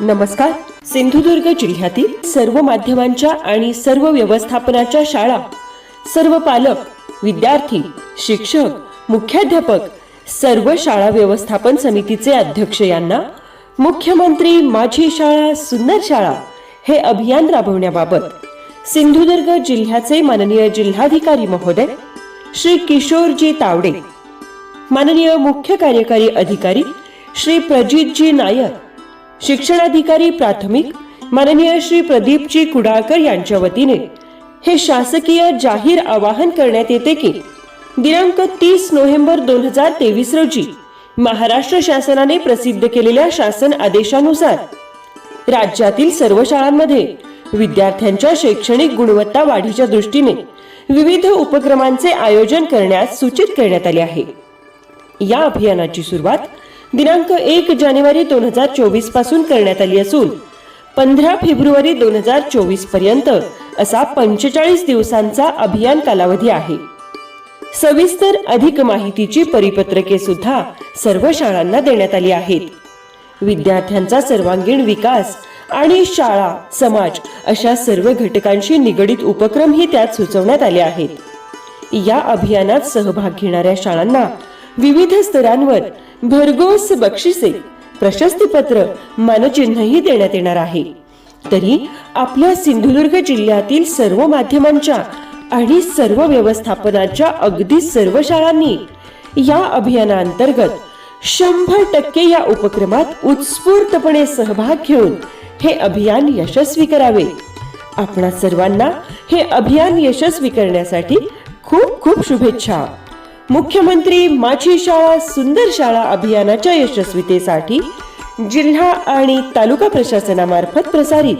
नमस्कार. सिंधुदुर्ग जिल्ह्यातील सर्व माध्यमांच्या आणि सर्व व्यवस्थापनाच्या शाळा, सर्व पालक, विद्यार्थी, शिक्षक, मुख्याध्यापक, सर्व शाळा व्यवस्थापन समितीचे अध्यक्ष यांना मुख्यमंत्री माझी शाळा सुंदर शाळा हे अभियान राबवण्याबाबत सिंधुदुर्ग जिल्ह्याचे माननीय जिल्हाधिकारी महोदय श्री किशोरजी तावडे, माननीय मुख्य कार्यकारी अधिकारी श्री प्रजितजी नायर, शिक्षणाधिकारी प्राथमिक माननीय श्री प्रदीपजी कुडाळकर यांच्या वतीने हे शासकीय जाहीर आवाहन करण्यात येते की दिनांक 30 नोव्हेंबर 2023 रोजी महाराष्ट्र शासनाने प्रसिद्ध केलेल्या शासन आदेशानुसार राज्यातील सर्व शाळांमध्ये विद्यार्थ्यांच्या शैक्षणिक गुणवत्ता वाढीच्या दृष्टीने विविध उपक्रमांचे आयोजन करण्यास सूचित करण्यात आले आहे. या अभियानाची सुरुवात दिनांक 1 जानेवारी 2024 पासून करण्यात आली असून 15 फेब्रुवारी 2024 पर्यंत असा 45 दिवसांचा अभियान कालावधी आहे. सविस्तर अधिक माहितीची परिपत्रके सुद्धा सर्व शाळांना देण्यात आली आहेत. विद्यार्थ्यांचा सर्वांगीण विकास आणि शाळा, समाज अशा सर्व घटकांशी निगडित उपक्रमही त्यात सुचवण्यात आले आहेत. या अभियानात सहभाग घेणाऱ्या शाळांना विविध स्तरांवर भरघोस बक्षिसे, प्रशस्तीपत्र, मानचिन्हही देण्यात येणार आहे. तरी आपल्या सिंधुदुर्ग जिल्ह्यातील सर्व माध्यमांच्या आणि सर्व व्यवस्थापनाच्या अगदी सर्व शाळांनी या अभियानाअंतर्गत 100% या उपक्रमात उत्स्फूर्तपणे सहभाग घेऊन हे अभियान यशस्वी करावे. आपणा सर्वांना हे अभियान यशस्वी करण्यासाठी खूप खूप शुभेच्छा. मुख्यमंत्री माझी शाळा सुंदर शाळा अभियानाच्या यशस्वीतेसाठी जिल्हा आणि तालुका प्रशासनामार्फत प्रसारित